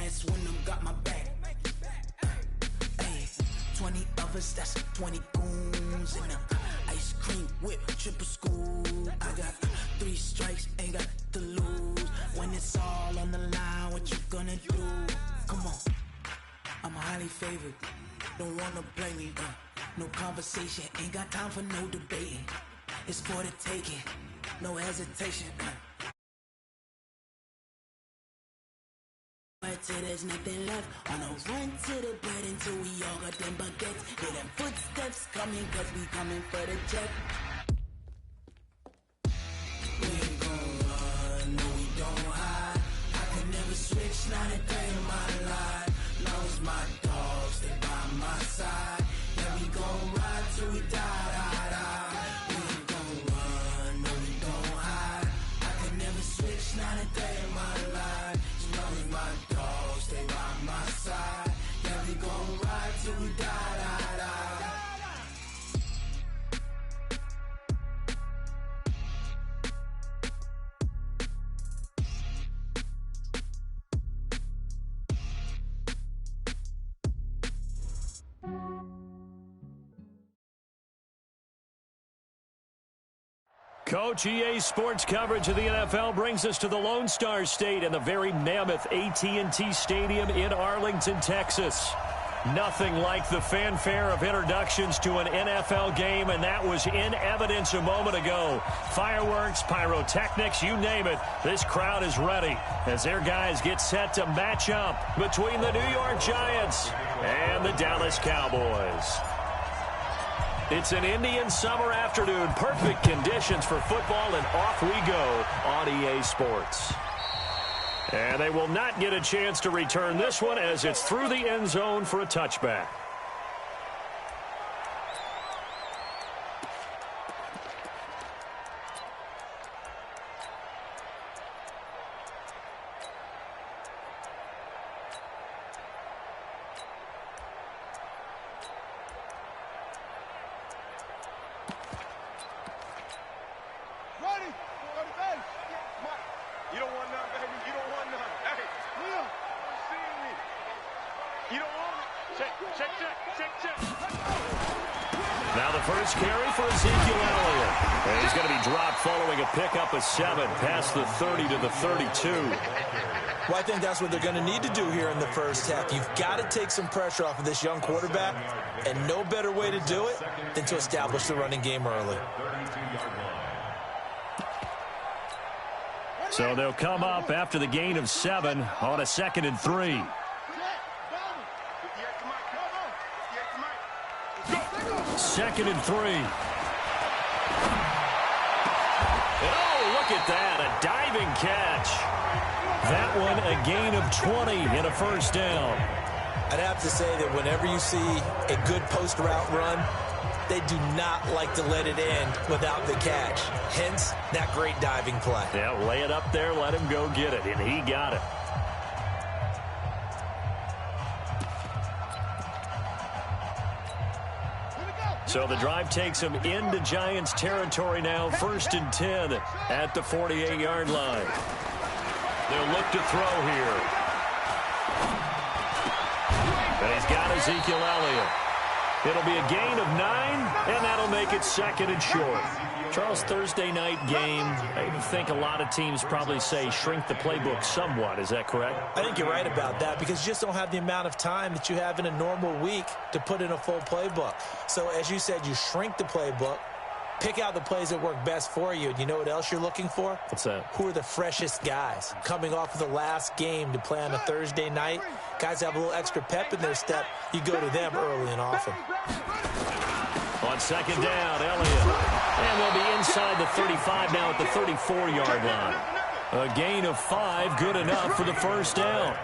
chance when them got my back. Hey, 20 of us, that's 20 goons in them. Ice cream whip, triple scoop. I got 3 strikes, ain't got to lose. When it's all on the line, what you gonna do? Come on, I'm highly favored. Don't wanna play me, no conversation, ain't got time for no debating. It's for the taking, no hesitation. Till there's nothing left. On a run to the bread until we all got them baguettes. Hear them footsteps coming, cause we coming for the check. We ain't gon' run, no we don't hide. I can never switch, not a day in my life. Long as my dogs stay by my side. Yeah, we gon' ride till we die, die, die. We ain't gon' run, no we don't hide. I can never switch, not a day in my life. As long as my dogs stay by my side. Yeah, we gon' ride till we die, die, die. Coach, EA Sports coverage of the NFL brings us to the Lone Star State and the very mammoth AT&T Stadium in Arlington, Texas. Nothing like the fanfare of introductions to an NFL game, and that was in evidence a moment ago. Fireworks, pyrotechnics, you name it. This crowd is ready as their guys get set to match up between the New York Giants and the Dallas Cowboys. It's an Indian summer afternoon. Perfect conditions for football, and off we go on EA Sports. And they will not get a chance to return this one as it's through the end zone for a touchback. Now the first carry for Ezekiel Elliott. And he's going to be dropped following a pickup of 7 past the 30 to the 32. Well, I think that's what they're going to need to do here in the first half. You've got to take some pressure off of this young quarterback, and no better way to do it than to establish the running game early. So they'll come up after the gain of 7 on a 2nd and 3. Second and 3. And oh, look at that, a diving catch. That one a gain of 20 and a first down. I'd have to say that whenever you see a good post route run, they do not like to let it end without the catch. Hence, that great diving play. Yeah, lay it up there, let him go get it, and he got it. So the drive takes him into Giants territory now, 1st and 10 at the 48-yard line. They'll look to throw here. And he's got Ezekiel Elliott. It'll be a gain of 9, and that'll make it 2nd and short. Charles, Thursday night game, I think a lot of teams probably say shrink the playbook somewhat. Is that correct? I think you're right about that because you just don't have the amount of time that you have in a normal week to put in a full playbook. So as you said, you shrink the playbook, pick out the plays that work best for you. And you know what else you're looking for? What's that? Who are the freshest guys coming off of the last game to play on a Thursday night? Guys have a little extra pep in their step. You go to them early and often. On 2nd down, Elliott. And they'll be inside the 35 now at the 34-yard line. A gain of 5, good enough for the first down.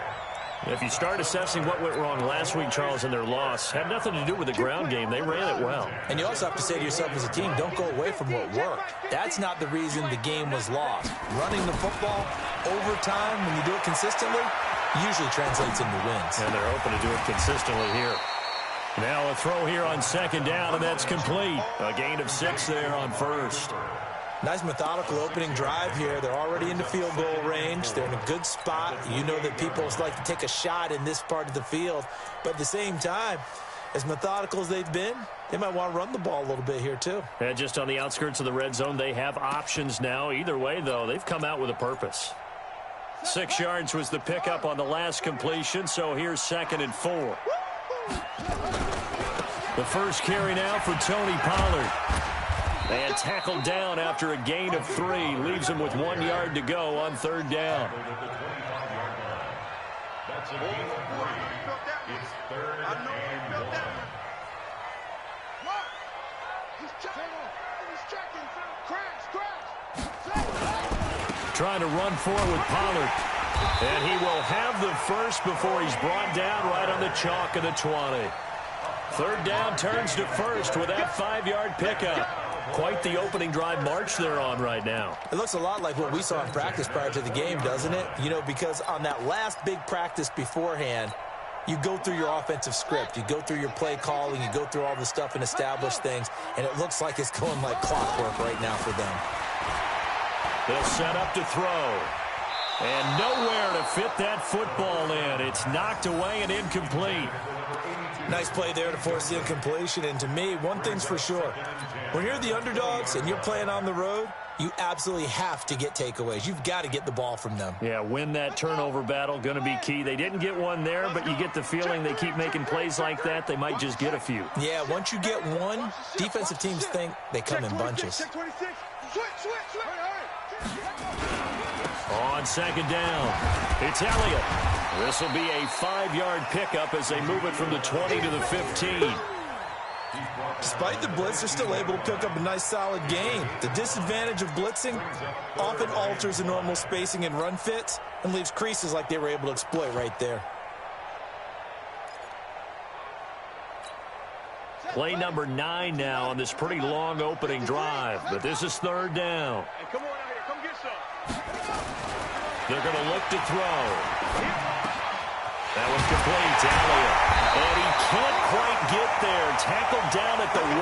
If you start assessing what went wrong last week, Charles, in their loss, had nothing to do with the ground game. They ran it well. And you also have to say to yourself as a team, don't go away from what worked. That's not the reason the game was lost. Running the football over time, when you do it consistently, usually translates into wins. And they're open to do it consistently here. Now a throw here on 2nd down, and that's complete. A gain of 6 there on 1st. Nice methodical opening drive here. They're already in the field goal range. They're in a good spot. You know that people like to take a shot in this part of the field. But at the same time, as methodical as they've been, they might want to run the ball a little bit here too. And just on the outskirts of the red zone, they have options now. Either way, though, they've come out with a purpose. 6 yards was the pickup on the last completion, so here's 2nd and 4. The first carry now for Tony Pollard. And tackled down after a gain of 3. Leaves him with 1 yard to go on 3rd down. That's a gain of 3. It's 3rd and 1. Trying to run forward with Pollard. And he will have the first before he's brought down right on the chalk of the 20. 3rd down turns to 1st with that 5-yard pickup. Quite the opening drive march they're on right now. It looks a lot like what we saw in practice prior to the game, doesn't it? You know, because on that last big practice beforehand, you go through your offensive script. You go through your play calling. You go through all the stuff and establish things. And it looks like it's going like clockwork right now for them. They'll set up to throw. And nowhere to fit that football in. It's knocked away and incomplete. Nice play there to force the incompletion. And to me, one thing's for sure. When you're the underdogs and you're playing on the road, you absolutely have to get takeaways. You've got to get the ball from them. Yeah, win that turnover battle, going to be key. They didn't get one there, but you get the feeling they keep making plays like that, they might just get a few. Yeah, once you get one, defensive teams think they come in bunches. On 2nd down, it's Elliott. This will be a 5-yard pickup as they move it from the 20 to the 15. Despite the blitz, they're still able to pick up a nice, solid gain. The disadvantage of blitzing often alters the normal spacing and run fits and leaves creases like they were able to exploit right there. Play number 9 now on this pretty long opening drive, but this is 3rd down. Hey, come on out here. Come get some. They're going to look to throw. That was complete to Elliott. And he can't quite get there. Tackled down at the 1.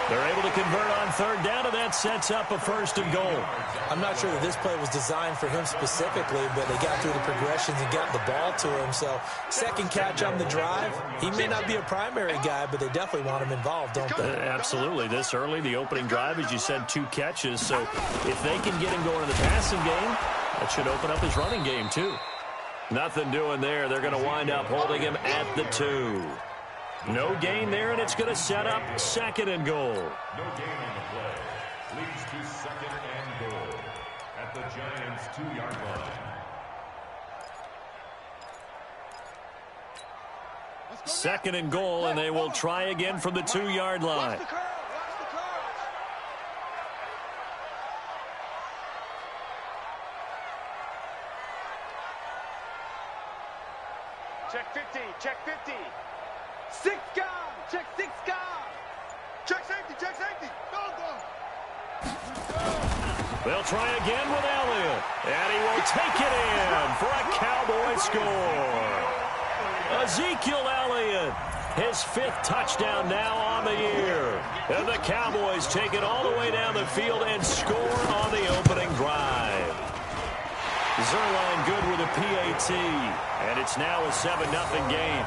They're able to convert on 3rd down, and that sets up a 1st and goal. I'm not sure that this play was designed for him specifically, but they got through the progressions and got the ball to him. So, 2nd catch on the drive. He may not be a primary guy, but they definitely want him involved, don't they? Absolutely. This early, the opening drive, as you said, 2 catches. So, if they can get him going in the passing game, that should open up his running game, too. Nothing doing there. They're going to wind up holding him at the 2. No gain there, and it's going to set up 2nd and goal. No gain on the play. Leads to 2nd and goal at the Giants' 2-yard line. 2nd and goal, and they will try again from the 2-yard line. Check 50. Check 50. 6 gone. Check 6 gone. Check safety. Check safety. Go, go. They'll try again with Elliott, and he will take it in for a Cowboy score. Ezekiel Elliott, his 5th touchdown now on the year. And the Cowboys take it all the way down the field and score on the opening drive. Zerline good with a PAT, and it's now a 7-0 game.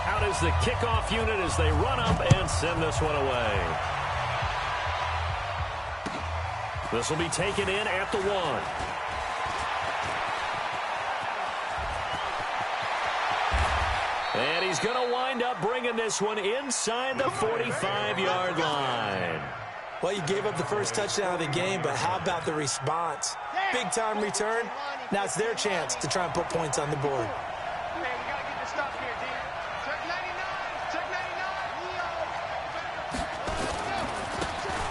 Out is the kickoff unit as they run up and send this one away. This will be taken in at the 1. And he's going to wind up bringing this one inside the 45-yard line. Well, you gave up the first touchdown of the game, but how about the response? Big-time return. Now it's their chance to try and put points on the board. Hey, we got to get the stop here, D. Check 99. Check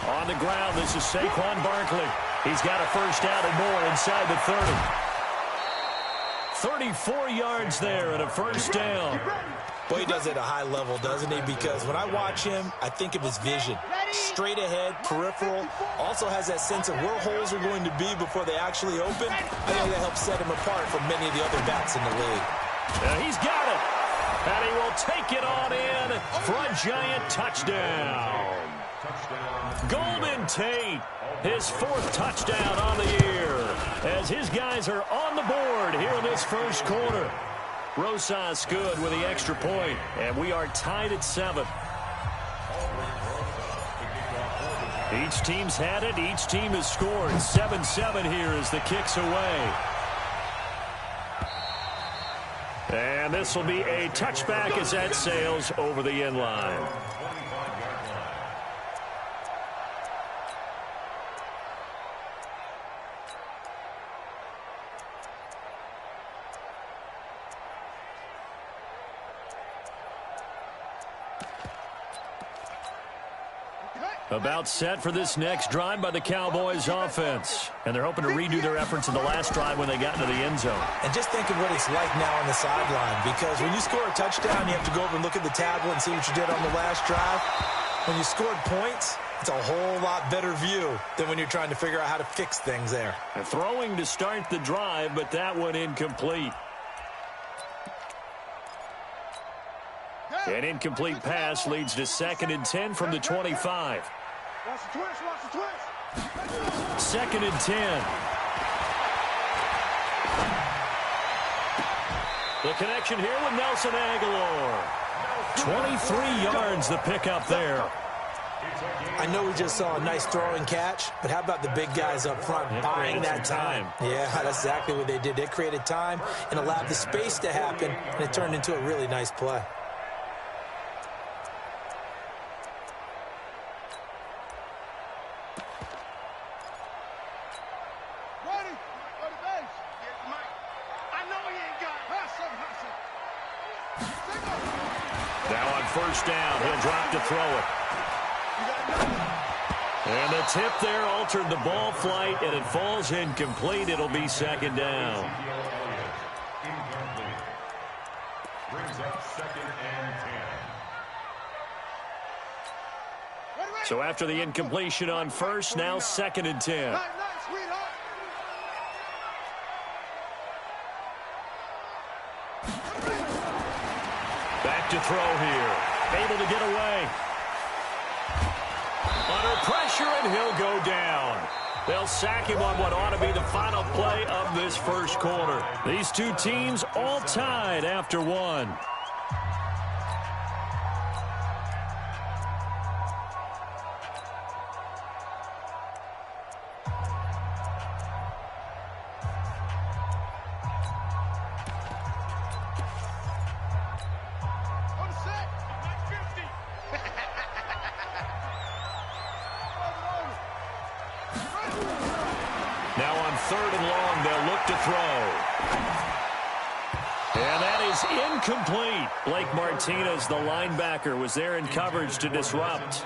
99. On the ground, this is Saquon Barkley. He's got a first down and more inside the 30. 34 yards there and a first down. Boy, he does it at a high level, doesn't he? Because when I watch him, I think of his vision. Straight ahead, peripheral. Also has that sense of where holes are going to be before they actually open. I think that helps set him apart from many of the other backs in the league. He's got it. And he will take it on in for a giant touchdown. Golden Tate, his 4th touchdown on the year, as his guys are on the board here in this first quarter. Rosas good with the extra point, and we are tied at 7. Each team's had it. Each team has scored. 7-7 here as the kick's away. And this will be a touchback as that sails over the end line. About set for this next drive by the Cowboys offense. And they're hoping to redo their efforts in the last drive when they got into the end zone. And just think of what it's like now on the sideline, because when you score a touchdown, you have to go over and look at the tablet and see what you did on the last drive. When you scored points, it's a whole lot better view than when you're trying to figure out how to fix things there. And throwing to start the drive, but that one incomplete. An incomplete pass leads to 2nd and 10 from the 25. Watch the twist, watch the twist. 2nd and 10. The connection here with Nelson Aguilar. 23 yards the pickup there. I know we just saw a nice throwing catch, but how about the big guys up front buying that time? Yeah, that's exactly what they did. They created time and allowed the space to happen, and it turned into a really nice play. Now on first down, he'll drop to throw it. And the tip there altered the ball flight, and it falls incomplete. It'll be 2nd down. Brings up 2nd and 10. So after the incompletion on first, now 2nd and 10. Back to throw here. Able to get away. Under pressure, and he'll go down. They'll sack him on what ought to be the final play of this first quarter. These two teams all tied after 1. Now on 3rd and long, they'll look to throw. And that is incomplete. Blake Martinez, the linebacker, was there in coverage to disrupt.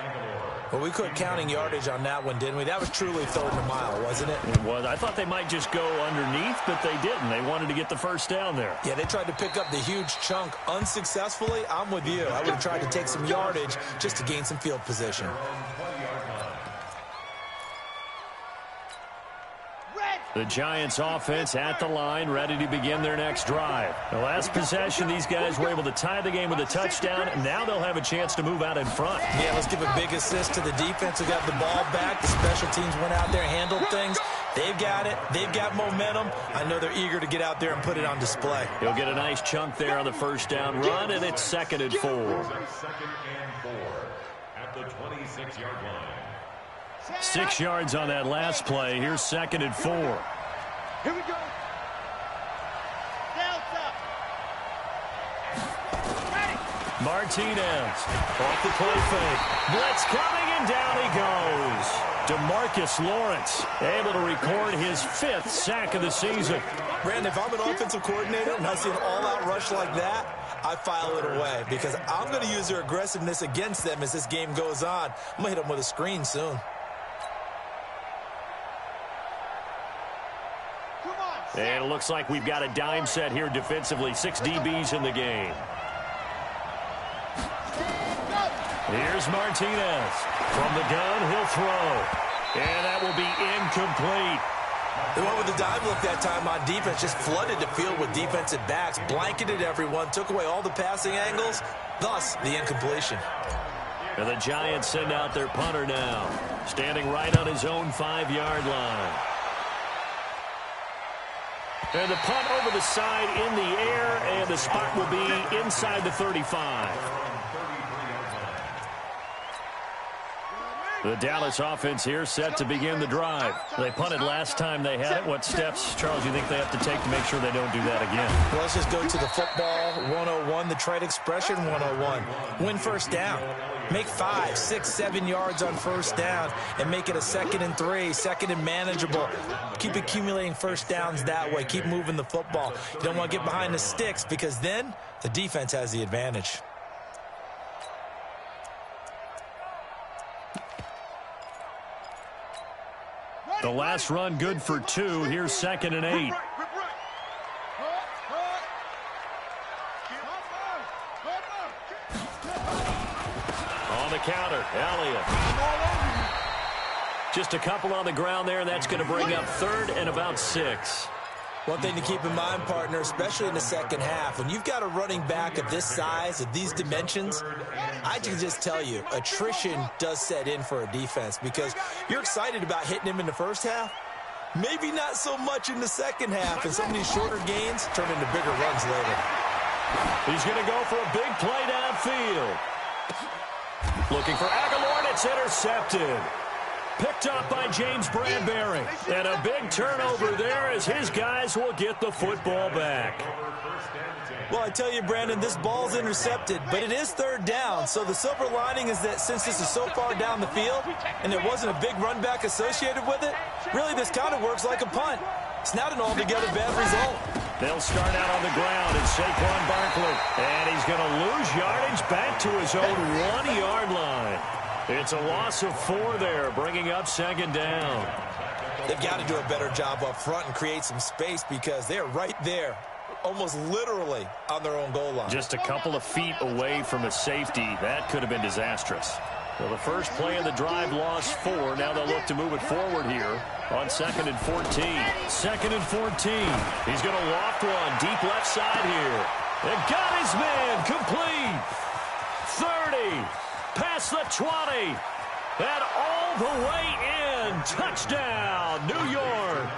Well, we quit counting yardage on that one, didn't we? That was truly 3rd and a mile, wasn't it? It was. I thought they might just go underneath, but they didn't. They wanted to get the first down there. Yeah, they tried to pick up the huge chunk unsuccessfully. I'm with you. I would have tried to take some yardage just to gain some field position. The Giants offense at the line, ready to begin their next drive. The last possession, these guys were able to tie the game with a touchdown, and now they'll have a chance to move out in front. Yeah, let's give a big assist to the defense who got the ball back. The special teams went out there, handled things. They've got it. They've got momentum. I know they're eager to get out there and put it on display. He'll get a nice chunk there on the first down run, and it's 2nd and 4. 2nd and 4 at the 26-yard line. 6 yards on that last play. Here's 2nd and 4. Here we go. Delta. Martinez off the play fake. Blitz coming, and down he goes. DeMarcus Lawrence able to record his 5th sack of the season. Brandon, if I'm an offensive coordinator and I see an all-out rush like that, I file it away because I'm going to use their aggressiveness against them as this game goes on. I'm going to hit them with a screen soon. And it looks like we've got a dime set here defensively. 6 DBs in the game. Here's Martinez. From the gun, he'll throw. And that will be incomplete. They went with the dive look that time on defense, just flooded the field with defensive backs, blanketed everyone, took away all the passing angles, thus the incompletion. And the Giants send out their punter now, standing right on his own 5-yard line. And the punt over the side in the air, and the spot will be inside the 35. The Dallas offense here set to begin the drive. They punted last time they had it. What steps, Charles, do you think they have to take to make sure they don't do that again? Well, let's just go to the football 101, the trade expression 101. Win first down. Make 5, 6, 7 yards on first down and make it a 2nd and 3, 2nd and manageable. Keep accumulating first downs that way. Keep moving the football. You don't want to get behind the sticks because then the defense has the advantage. The last run good for 2. Here's 2nd and 8. On the counter, Elliott. Just a couple on the ground there, and that's going to bring up 3rd and about 6. One thing to keep in mind, partner, especially in the second half, when you've got a running back of this size, of these dimensions, I can just tell you, attrition does set in for a defense because you're excited about hitting him in the first half, maybe not so much in the second half, and some of these shorter gains turn into bigger runs later. He's going to go for a big play downfield. Looking for Aguilar, and it's intercepted. Picked up by James Bradbury. And a big turnover there as his guys will get the football back. Well, I tell you, Brandon, this ball's intercepted, but it is 3rd down. So the silver lining is that since this is so far down the field and there wasn't a big run back associated with it, really this kind of works like a punt. It's not an altogether bad result. They'll start out on the ground. It's Saquon Barkley. And he's going to lose yardage back to his own 1-yard line. It's a loss of 4 there, bringing up 2nd down. They've got to do a better job up front and create some space because they're right there, almost literally on their own goal line. Just a couple of feet away from a safety. That could have been disastrous. Well, the first play of the drive lost 4. Now they'll look to move it forward here on 2nd and 14. 2nd and 14. He's going to loft one deep left side here. And got his man complete. 30. Past the 20. And all the way in. Touchdown, New York.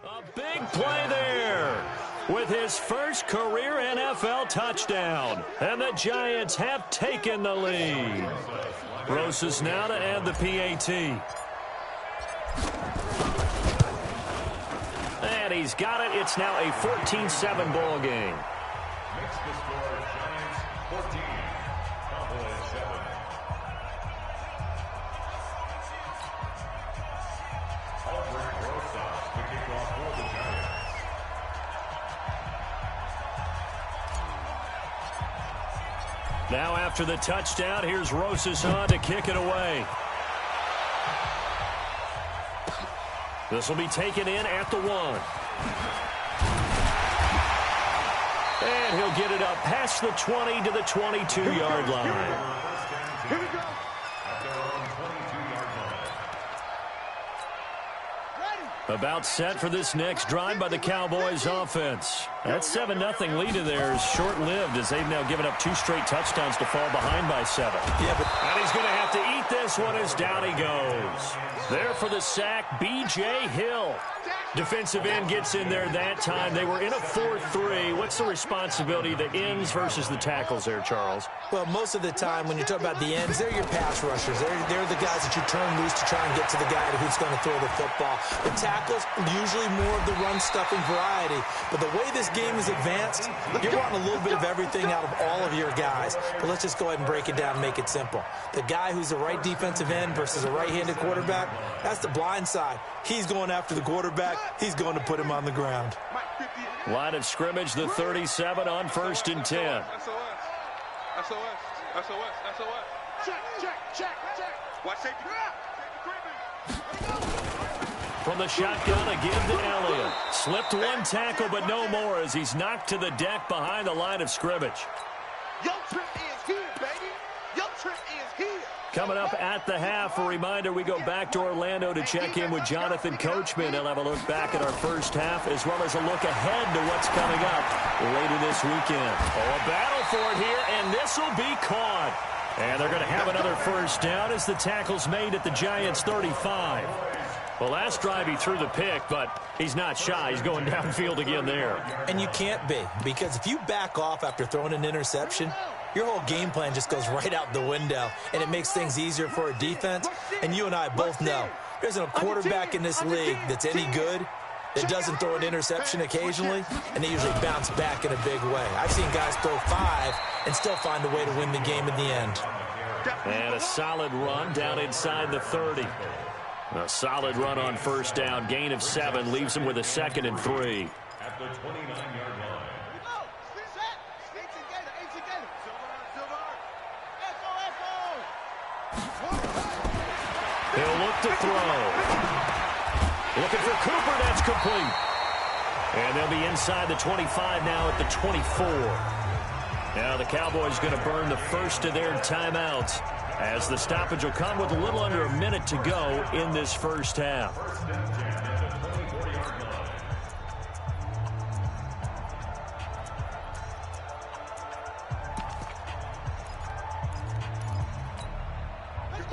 A big play there with his first career NFL touchdown. And the Giants have taken the lead. Rosas now to add the PAT. And he's got it. It's now a 14-7 ball game. Makes the score Giants 14, Cowboys 7. Albert Rosas to kick off for the Giants. Now after the touchdown, here's Rosas on to kick it away. This will be taken in at the 1. And he'll get it up past the 20 to the 22-yard line. Here we go. At their own 22-yard line. About set for this next drive by the Cowboys offense. That 7-0 lead of theirs short-lived as they've now given up 2 straight touchdowns to fall behind by 7. Yeah, but And he's going to have to eat this one as down he goes. There for the sack, B.J. Hill. Defensive end gets in there that time. They were in a 4-3. What's the responsibility of the ends versus the tackles there, Charles? Well, most of the time when you talk about the ends, they're your pass rushers. They're the guys that you turn loose to try and get to the guy who's going to throw the football. The tackles, usually more of the run-stuffing variety. But the way this game is advanced, you're wanting a little bit of everything out of all of your guys. But let's just go ahead and break it down and make it simple. The guy who's the right defensive end versus a right-handed quarterback, that's the blind side. He's going after the quarterback. He's going to put him on the ground. Line of scrimmage, the 37 on 1st and 10. From the shotgun, a give to Elliott. Slipped one tackle, but no more as he's knocked to the deck behind the line of scrimmage. Your trip is here, baby. Your trip is here. Coming up at the half, a reminder, we go back to Orlando to check in with Jonathan Coachman. He'll have a look back at our first half as well as a look ahead to what's coming up later this weekend. Oh, a battle for it here, and this will be caught. And they're going to have another first down as the tackle's made at the Giants' 35. Well, last drive he threw the pick, but he's not shy. He's going downfield again there. And you can't be, because if you back off after throwing an interception, your whole game plan just goes right out the window, and it makes things easier for a defense. And you and I both know there isn't a quarterback in this league that's any good that doesn't throw an interception occasionally, and they usually bounce back in a big way. I've seen guys throw 5 and still find a way to win the game in the end. And a solid run down inside the 30. A solid run on first down. Gain of 7 leaves him with a 2nd and 3. At the 29-yard line. He'll look to throw. Looking for Cooper. That's complete. And they'll be inside the 25 now at the 24. Now the Cowboys going to burn the first of their timeouts as the stoppage will come with a little under a minute to go in this first half.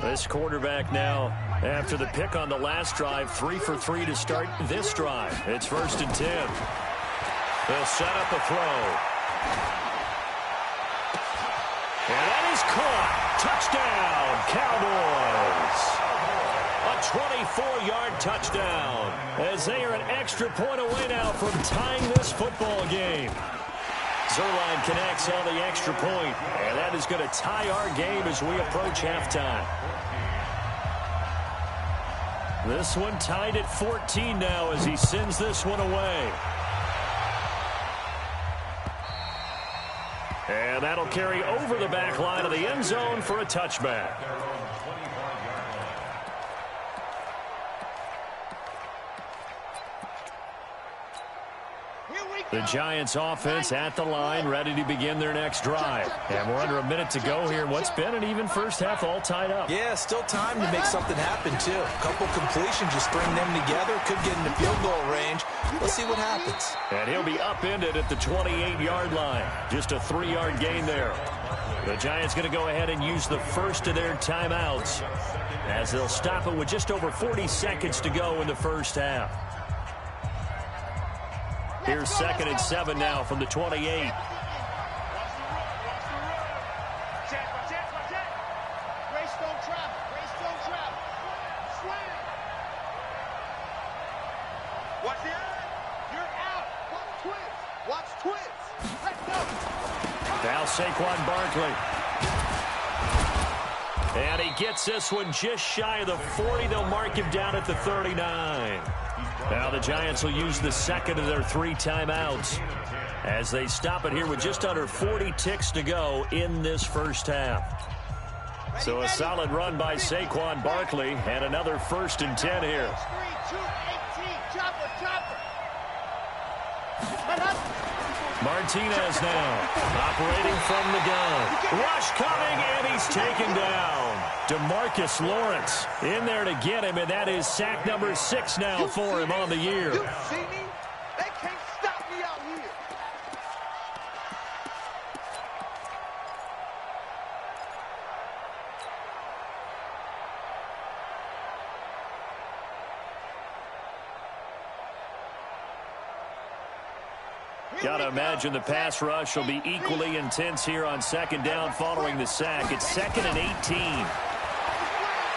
This quarterback now, after the pick on the last drive, 3 for 3 to start this drive. It's 1st and 10. They'll set up a throw. And that is caught. Touchdown, Cowboys. A 24-yard touchdown as they are an extra point away now from tying this football game. Zerline connects on the extra point, and that is going to tie our game as we approach halftime. This one tied at 14 now as he sends this one away. And that'll carry over the back line of the end zone for a touchback. The Giants offense at the line, ready to begin their next drive. And we're under a minute to go here. What's been an even first half all tied up. Yeah, still time to make something happen, too. A couple completions, you string them together, could get into field goal range. Let's see what happens. And he'll be upended at the 28-yard line. Just a 3-yard gain there. The Giants going to go ahead and use the first of their timeouts as they'll stop it with just over 40 seconds to go in the first half. Here's 2nd and 7 now from the 28. Now Saquon Barkley. And he gets this one just shy of the 40. They'll mark him down at the 39. Now the Giants will use the 2nd of their 3 timeouts as they stop it here with just under 40 ticks to go in this first half. So a solid run by Saquon Barkley and another 1st and 10 here. Martinez now operating from the gun. Rush coming, and he's taken down. DeMarcus Lawrence in there to get him, and that is sack number 6 now for him on the year. You see me? They can't stop me out here. Gotta imagine the pass rush will be equally intense here on second down following the sack. It's 2nd and 18.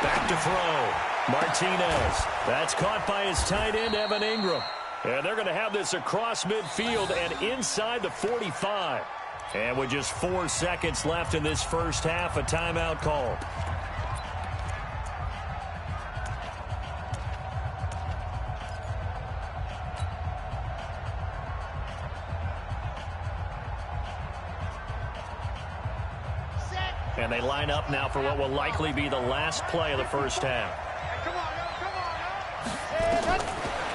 Back to throw. Martinez. That's caught by his tight end, Evan Ingram. And they're going to have this across midfield and inside the 45. And with just 4 seconds left in this first half, a timeout call. And they line up now for what will likely be the last play of the first half.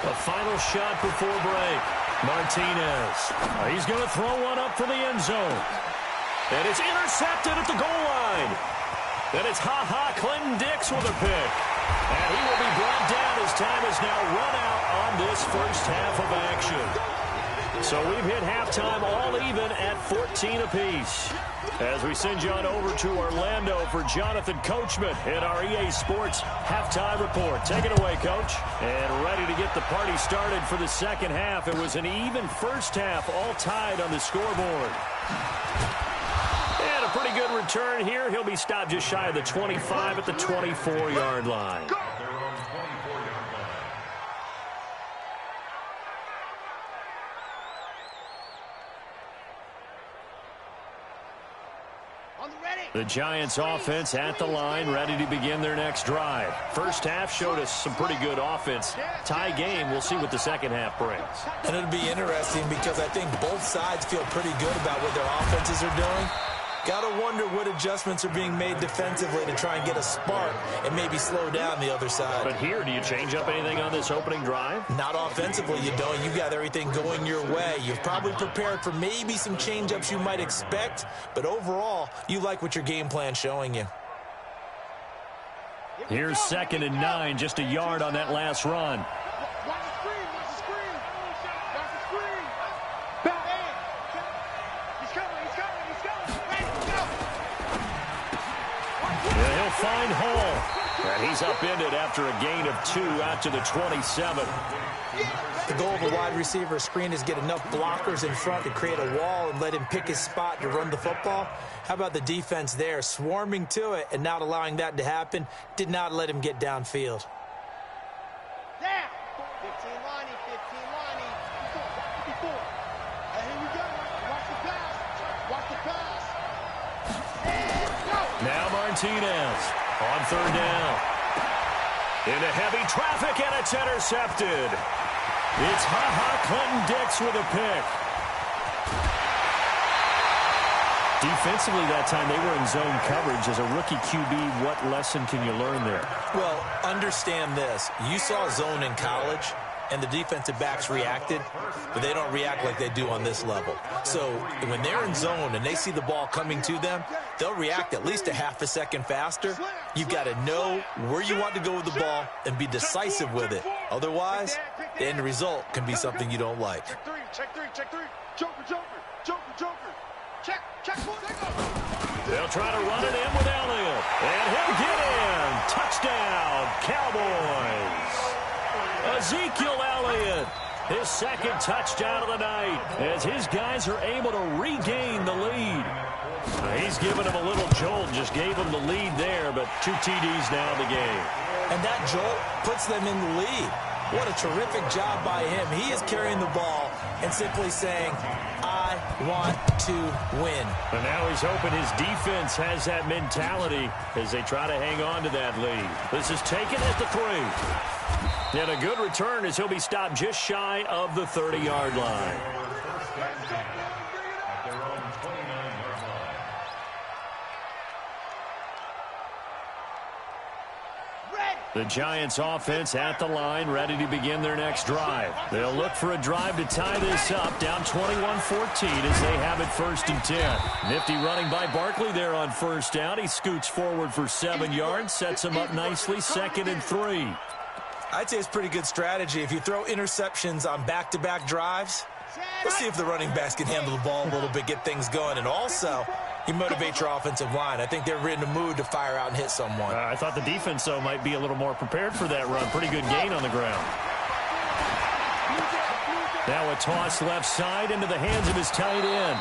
A final shot before break. Martinez. He's going to throw one up for the end zone. And it's intercepted at the goal line. And it's Clinton Dix with a pick. And he will be brought down as time is now run out on this first half of action. So we've hit halftime all even at 14 apiece. As we send you on over to Orlando for Jonathan Coachman in our EA Sports halftime report. Take it away, Coach. And ready to get the party started for the second half. It was an even first half, all tied on the scoreboard. And a pretty good return here. He'll be stopped just shy of the 25 at the 24-yard line. The Giants offense at the line, ready to begin their next drive. First half showed us some pretty good offense. Tie game, we'll see what the second half brings. And it'll be interesting because I think both sides feel pretty good about what their offenses are doing. Got to wonder what adjustments are being made defensively to try and get a spark and maybe slow down the other side. But here, do you change up anything on this opening drive? Not offensively, you don't. You got everything going your way. You've probably prepared for maybe some change-ups you might expect, but overall, you like what your game plan's showing you. Here's 2nd and 9, just a yard on that last run. Find Hall. And he's upended after a gain of 2 out to the 27. The goal of a wide receiver screen is get enough blockers in front to create a wall and let him pick his spot to run the football. How about the defense there, swarming to it and not allowing that to happen? Did not let him get downfield. Down. 15 Lonnie, 15 Lonnie. 54. Here we go. Watch the pass. Watch the pass. Now Martinez on 3rd down. Into heavy traffic, and it's intercepted. It's Clinton Dix with a pick. Defensively that time, they were in zone coverage. As a rookie QB, what lesson can you learn there? Well, understand this. You saw zone in college, and the defensive backs reacted, but they don't react like they do on this level. So when they're in zone and they see the ball coming to them, they'll react at least a half a second faster. You've got to know where you want to go with the ball and be decisive with it. Otherwise, the end result can be something you don't like. Check three, check three. Joker. Check 4. They'll try to run it in with Elliott. And he'll get in. Touchdown, Cowboys. Ezekiel Elliott, his 2nd touchdown of the night, as his guys are able to regain the lead. He's given him a little jolt, just gave him the lead there, but 2 TDs now in the game. And that jolt puts them in the lead. What a terrific job by him. He is carrying the ball and simply saying, I want to win. And now he's hoping his defense has that mentality as they try to hang on to that lead. This is taken at the 3. And a good return as he'll be stopped just shy of the 30-yard line. The Giants offense at the line, ready to begin their next drive. They'll look for a drive to tie this up, down 21-14 as they have it 1st and 10. Nifty running by Barkley there on 1st down. He scoots forward for 7 yards, sets him up nicely, 2nd and 3. I'd say it's pretty good strategy. If you throw interceptions on back-to-back drives, we'll see if the running backs can handle the ball a little bit, get things going. And also, you motivate your offensive line. I think they're in the mood to fire out and hit someone. I thought the defense, though, might be a little more prepared for that run. Pretty good gain on the ground. Now a toss left side into the hands of his tight end.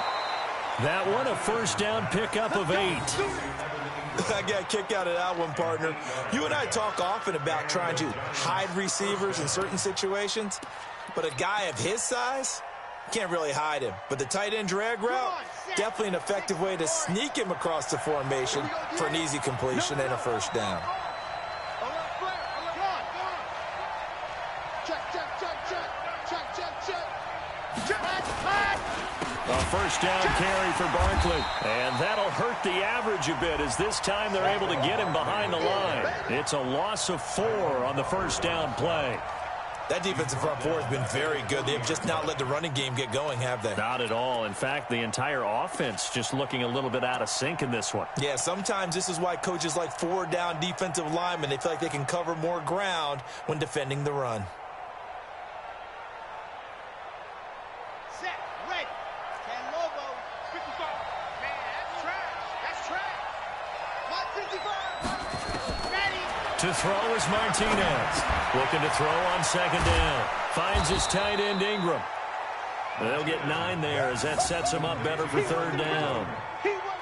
That one a first down pickup of 8. I got a kick out of that one, partner. You and I talk often about trying to hide receivers in certain situations, but a guy of his size can't really hide him. But the tight end drag route, definitely an effective way to sneak him across the formation for an easy completion and a first down. A first down carry for Barkley. And that'll hurt the average a bit as this time they're able to get him behind the line. It's a loss of 4 on the first down play. That defensive front four has been very good. They've just not let the running game get going, have they? Not at all. In fact, the entire offense just looking a little bit out of sync in this one. Yeah, sometimes this is why coaches like 4-down defensive linemen. They feel like they can cover more ground when defending the run. To throw is Martinez. Looking to throw on second down. Finds his tight end Ingram. They'll get 9 there as that sets him up better for third down.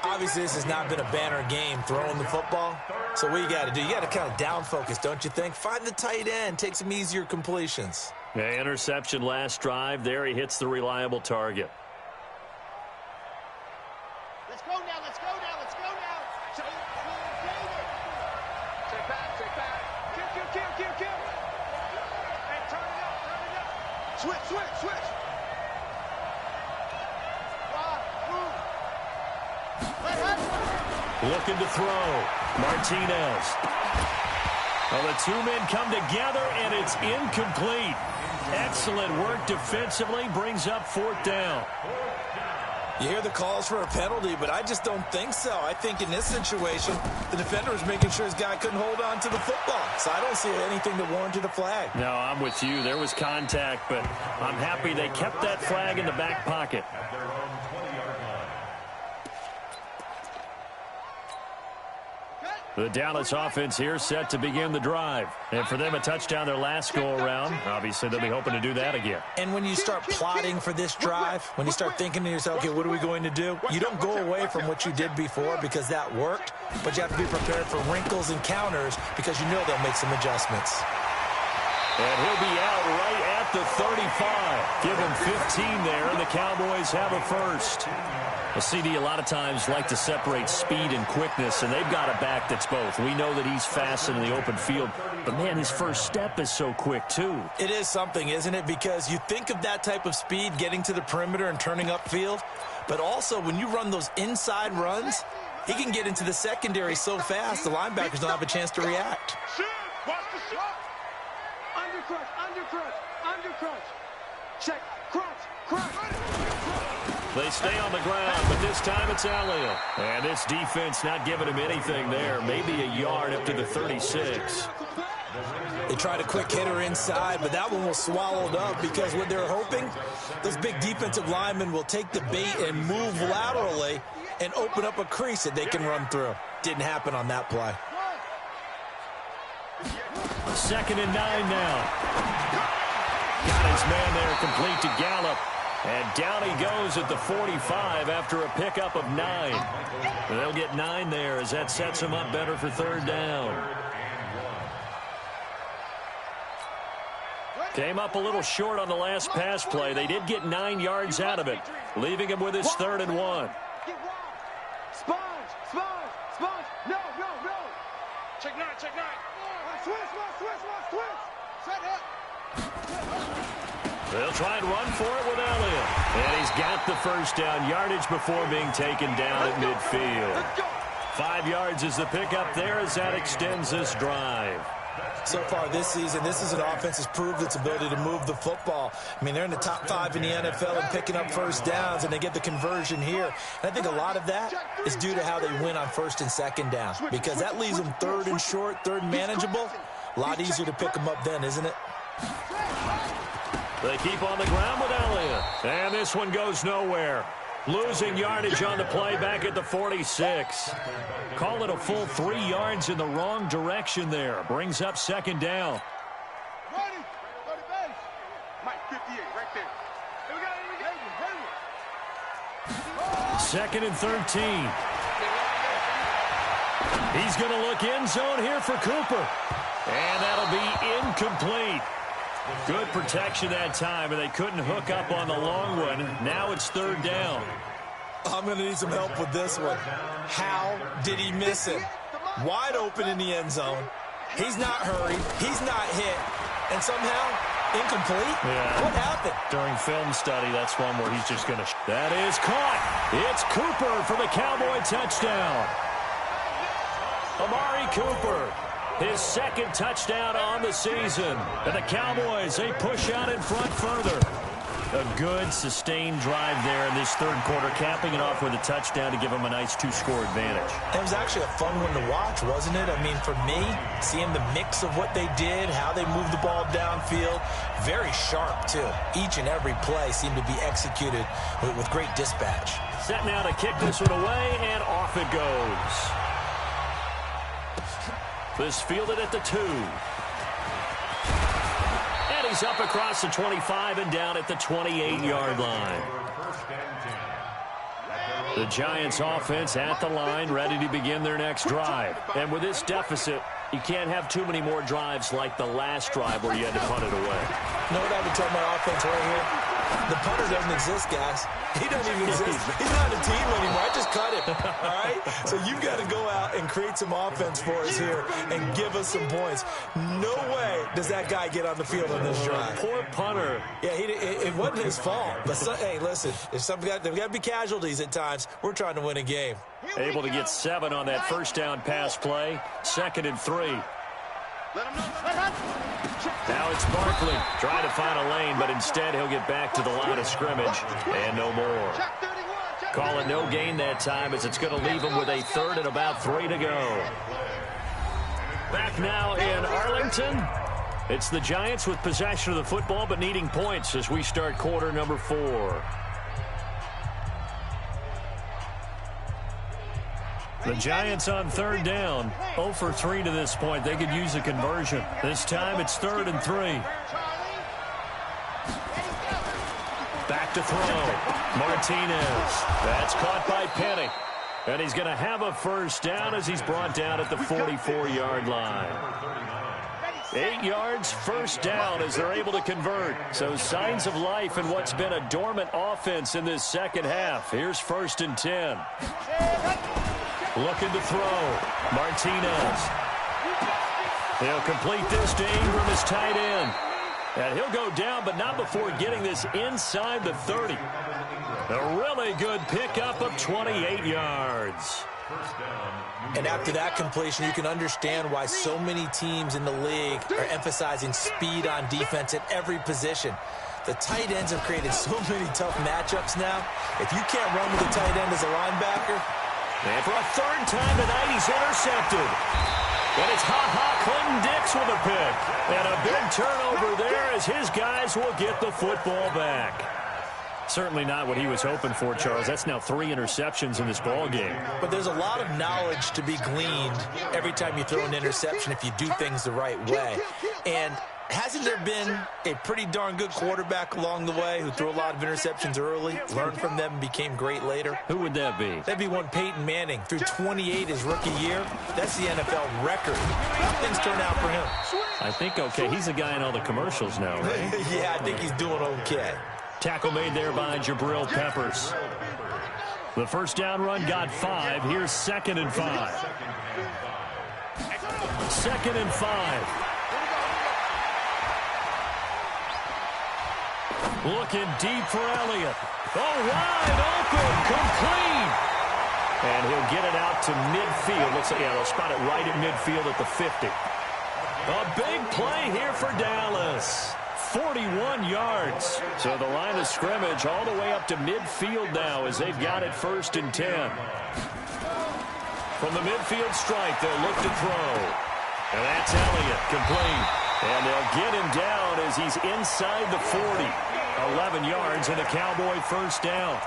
Obviously, this has not been a banner game throwing the football. So what you got to do, you got to kind of down focus, don't you think? Find the tight end. Take some easier completions. Yeah, interception last drive. There he hits the reliable target. Let's go now, let's go now, let's go now. Take back. Kill. Hey, turn it up. Switch. Looking to throw. Martinez. Well, the two men come together, and it's incomplete. Excellent work defensively. Brings up fourth down. You hear the calls for a penalty, but I just don't think so. I think in this situation, the defender was making sure his guy couldn't hold on to the football. So I don't see anything that warranted a flag. No, I'm with you. There was contact, but I'm happy they kept that flag in the back pocket. The Dallas offense here set to begin the drive. And for them, a touchdown their last go-around. Obviously, they'll be hoping to do that again. And when you start plotting for this drive, when you start thinking to yourself, okay, what are we going to do? You don't go away from what you did before because that worked, but you have to be prepared for wrinkles and counters because you know they'll make some adjustments. And he'll be out right at the 35. Give him 15 there, and the Cowboys have a first. A CD a lot of times like to separate speed and quickness, and they've got a back that's both. We know that he's fast in the open field, but, man, his first step is so quick, too. It is something, isn't it? Because you think of that type of speed getting to the perimeter and turning upfield, but also when you run those inside runs, he can get into the secondary so fast the linebackers don't have a chance to react. Watch the shot. Undercrunch. Check. Crunch. They stay on the ground, but this time it's Elliott. And this defense not giving him anything there. Maybe a yard up to the 36. They tried a quick hitter inside, but that one was swallowed up because what they're hoping, those big defensive linemen will take the bait and move laterally and open up a crease that they can run through. Didn't happen on that play. 2nd and 9 now. Got his man there complete to Gallup. And down he goes at the 45 after a pickup of 9. They'll get 9 there as that sets him up better for third down. Came up a little short on the last pass play. They did get 9 yards out of it, leaving him with his 3rd and 1. Sponge. No. Check 9. Switch. Set up. They'll try and run for it with Elliott. And he's got the first down yardage before being taken down at midfield. 5 yards is the pickup there as that extends this drive. So far this season, this is an offense that's proved its ability to move the football. I mean, they're in the top 5 in the NFL and picking up first downs, and they get the conversion here. And I think a lot of that is due to how they win on 1st and 2nd down, because that leaves them 3rd and short, 3rd and manageable. A lot easier to pick them up then, isn't it? They keep on the ground with Elliott. And this one goes nowhere. Losing yardage on the play back at the 46. Call it a full 3 yards in the wrong direction there. Brings up 2nd down. Ready. Go to base. Mike, 58, right there. Second and 13. He's going to look end zone here for Cooper. And that'll be incomplete. Good protection that time, and they couldn't hook up on the long one. Now it's third down. I'm going to need some help with this one. How did he miss it? Wide open in the end zone. He's not hurried. He's not hit. And somehow, incomplete? Yeah. What happened? During film study, that's one where he's just going to... That is caught. It's Cooper for the Cowboy touchdown. Amari Cooper, his second touchdown on the season. And the Cowboys, they push out in front further. A good, sustained drive there in this third quarter, capping it off with a touchdown to give them a nice two-score advantage. It was actually a fun one to watch, wasn't it? I mean, for me, seeing the mix of what they did, how they moved the ball downfield, very sharp, too. Each and every play seemed to be executed with great dispatch. Set now to kick this one away, and off it goes. This fielded at the 2. And he's up across the 25 and down at the 28-yard line. The Giants offense at the line, ready to begin their next drive. And with this deficit, you can't have too many more drives like the last drive where you had to punt it away. You know what I would tell my offense right here? The punter doesn't exist, guys. He doesn't even exist. He's not a team anymore. I just cut him, all right? So you've got to go out and create some offense for us here and give us some points. No way does that guy get on the field on this drive. Poor punter. Yeah, it wasn't his fault. But, hey, listen, there's got to be casualties at times. We're trying to win a game. Able to get 7 on that first down pass play. 2nd and 3. Now it's Barkley trying to find a lane, but instead he'll get back to the line of scrimmage and no more. Call it no gain that time as it's going to leave him with a 3rd and about 3 to go. Back now in Arlington. It's the Giants with possession of the football but needing points as we start quarter number 4. The Giants on 3rd down, 0 for 3 to this point. They could use a conversion. This time it's 3rd and 3. Back to throw. Martinez. That's caught by Penny. And he's going to have a first down as he's brought down at the 44-yard line. 8 yards, first down as they're able to convert. So signs of life in what's been a dormant offense in this second half. Here's 1st and 10. Looking to throw. Martinez. He'll complete this to Ingram as tight end. And he'll go down, but not before getting this inside the 30. A really good pickup of 28 yards. And after that completion, you can understand why so many teams in the league are emphasizing speed on defense at every position. The tight ends have created so many tough matchups now. If you can't run with a tight end as a linebacker, and for a 3rd time tonight, he's intercepted. And it's Clinton-Dix with a pick. And a big turnover there as his guys will get the football back. Certainly not what he was hoping for, Charles. That's now 3 interceptions in this ball game. But there's a lot of knowledge to be gleaned every time you throw an interception if you do things the right way. And hasn't there been a pretty darn good quarterback along the way who threw a lot of interceptions early, learned from them, and became great later? Who would that be? That'd be one Peyton Manning. Threw 28 his rookie year. That's the NFL record. How things turn out for him? I think okay. He's a guy in all the commercials now, right? Yeah, I think he's doing okay. Tackle made there by Jabril Peppers. The first down run got 5. Here's 2nd and 5. 2nd and 5. Looking deep for Elliott. Oh, wide open, complete. And he'll get it out to midfield. Looks like, they'll spot it right at midfield at the 50. A big play here for Dallas. 41 yards. So the line of scrimmage all the way up to midfield now as they've got it 1st and 10. From the midfield strike, they'll look to throw. And that's Elliott, complete. And they'll get him down as he's inside the 40. 11 yards and a Cowboy first down.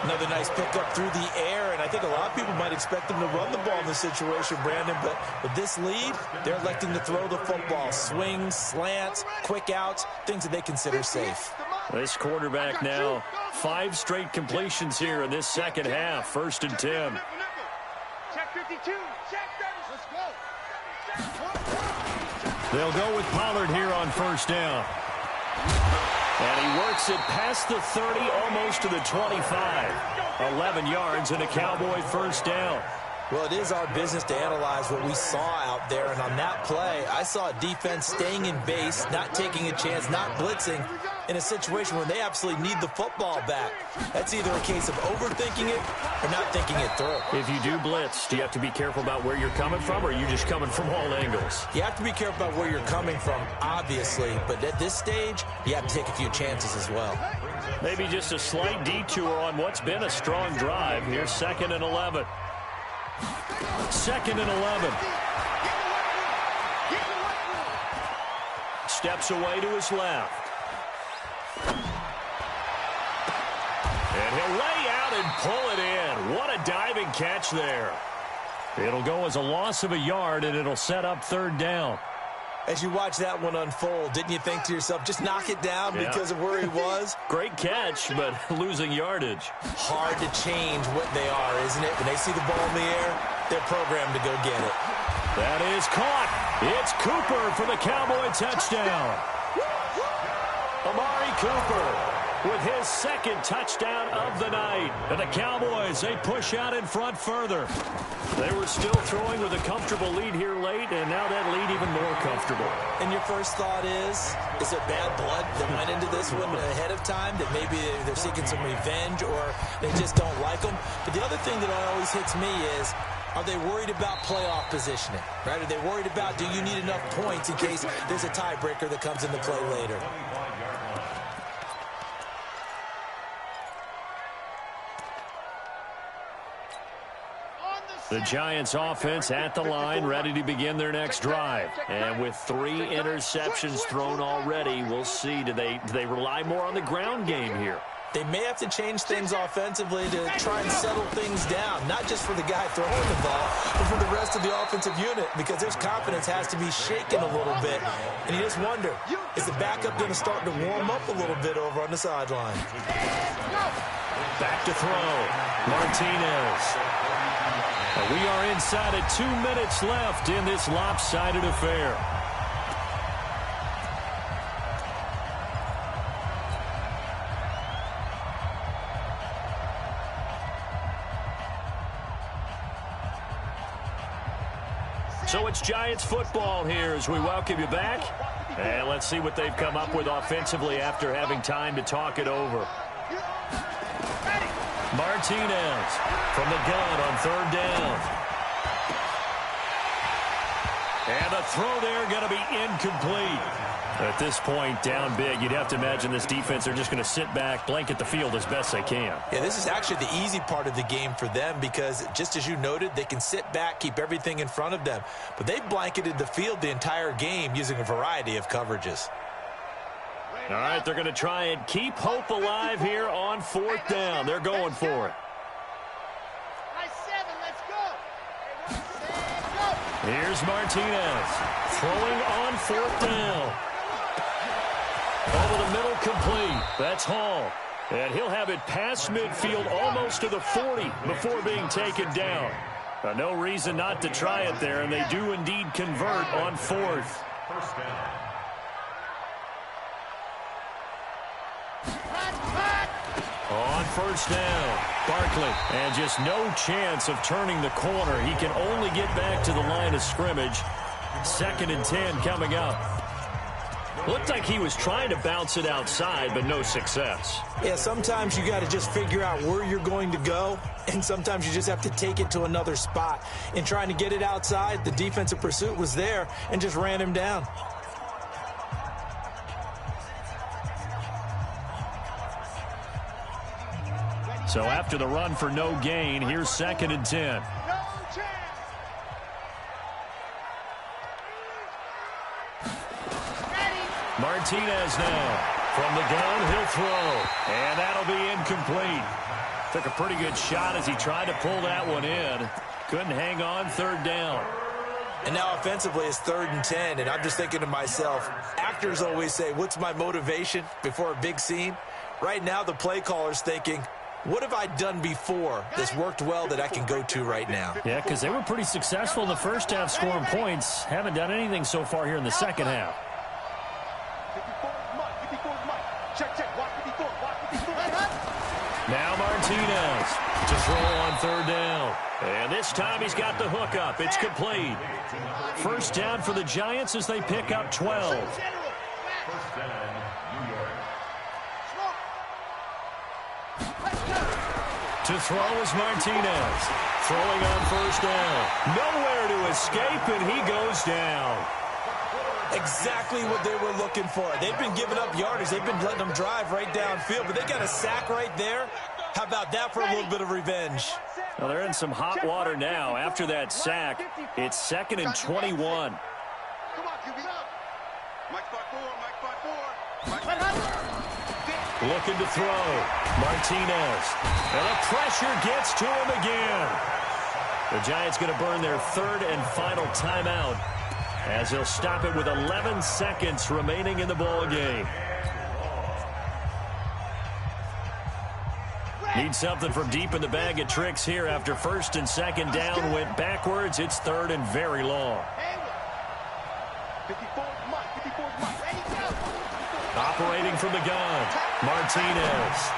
Another nice pickup through the air, and I think a lot of people might expect them to run the ball in this situation, Brandon, but with this lead, they're electing to throw the football. Swings, slants, quick outs, things that they consider safe. This quarterback now, 5 straight completions here in this second half. 1st and 10. Check 52. Check 30. Let's go. They'll go with Pollard here on 1st down. And he works it past the 30, almost to the 25. 11 yards and a Cowboy 1st down. Well, it is our business to analyze what we saw out there, and on that play, I saw a defense staying in base, not taking a chance, not blitzing, in a situation where they absolutely need the football back. That's either a case of overthinking it or not thinking it through. If you do blitz, do you have to be careful about where you're coming from, or are you just coming from all angles? You have to be careful about where you're coming from, obviously, but at this stage, you have to take a few chances as well. Maybe just a slight detour on what's been a strong drive. Here's 2nd and 11. 2nd and 11. Steps away to his left. And he'll lay out and pull it in. What a diving catch there. It'll go as a loss of a yard, and it'll set up 3rd down. As you watch that one unfold, didn't you think to yourself, just knock it down because of where he was? Great catch, but losing yardage. Hard to change what they are, isn't it? When they see the ball in the air, they're programmed to go get it. That is caught. It's Cooper for the Cowboy touchdown. Amari Cooper with his 2nd touchdown of the night. And the Cowboys, they push out in front further. They were still throwing with a comfortable lead here late, and now that lead even more comfortable. And your first thought is there bad blood that went into this one ahead of time, that maybe they're seeking some revenge or they just don't like them? But the other thing that always hits me is, are they worried about playoff positioning? Right? Are they worried about, do you need enough points in case there's a tiebreaker that comes into play later? The Giants offense at the line, ready to begin their next drive. And with 3 interceptions thrown already, we'll see. Do they rely more on the ground game here? They may have to change things offensively to try and settle things down, not just for the guy throwing the ball, but for the rest of the offensive unit, because their confidence has to be shaken a little bit. And you just wonder, is the backup going to start to warm up a little bit over on the sideline? Back to throw. Martinez. We are inside of 2 minutes left in this lopsided affair. So it's Giants football here as we welcome you back. And let's see what they've come up with offensively after having time to talk it over. Martinez from the gun on 3rd down. And the throw there going to be incomplete. At this point, down big, you'd have to imagine this defense are just going to sit back, blanket the field as best they can. Yeah, this is actually the easy part of the game for them because, just as you noted, they can sit back, keep everything in front of them. But they've blanketed the field the entire game using a variety of coverages. All right, they're going to try and keep hope alive here on 4th down. They're going for it. Here's Martinez throwing on 4th down. Over the middle, complete. That's Hall. And he'll have it past midfield almost to the 40 before being taken down. No reason not to try it there, and they do indeed convert on 4th. On 1st down, Barkley, and just no chance of turning the corner. He can only get back to the line of scrimmage. 2nd and 10 coming up. Looked like he was trying to bounce it outside, but no success. Yeah, sometimes you got to just figure out where you're going to go, and sometimes you just have to take it to another spot. In trying to get it outside, the defensive pursuit was there and just ran him down. So after the run for no gain, here's 2nd and 10. Martinez now. From the gun, he'll throw. And that'll be incomplete. Took a pretty good shot as he tried to pull that one in. Couldn't hang on, third down. And now offensively it's 3rd and 10, and I'm just thinking to myself, actors always say, what's my motivation before a big scene? Right now the play caller's thinking, what have I done before that's worked well that I can go to right now? Yeah, because they were pretty successful in the first half scoring points. Haven't done anything so far here in the second half. Now Martinez to throw on 3rd down. And this time he's got the hook up. It's complete. First down for the Giants as they pick up 12. First down, New York. To throw is Martinez. Throwing on 1st down. Nowhere to escape, and he goes down. Exactly what they were looking for. They've been giving up yardage. They've been letting them drive right downfield, but they got a sack right there. How about that for a little bit of revenge? Well, they're in some hot water now. After that sack, it's 2nd and 21. Come on, QB. Mike 5-4. Looking to throw. Martinez. And the pressure gets to him again. The Giants going to burn their 3rd and final timeout as he'll stop it with 11 seconds remaining in the ball game. Need something from deep in the bag of tricks here after 1st and 2nd down went backwards. It's 3rd and very long. Operating from the gun, Martinez.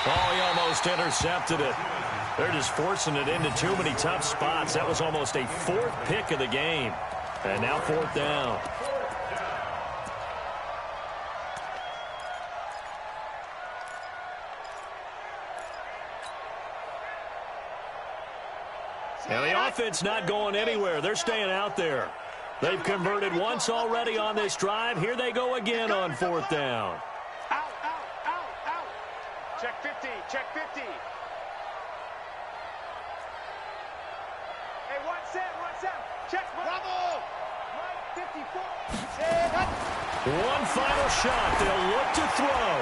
Oh, he almost intercepted it. They're just forcing it into too many tough spots. That was almost a 4th pick of the game. And now 4th down. And the offense not going anywhere. They're staying out there. They've converted once already on this drive. Here they go again on 4th down. Out. Check 50. Hey, one set. Check. Bravo. Right 54. One final shot. They'll look to throw.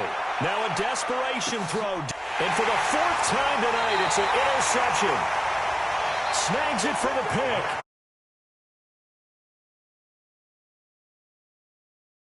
Now a desperation throw. And for the 4th time tonight, it's an interception. Snags it for the pick.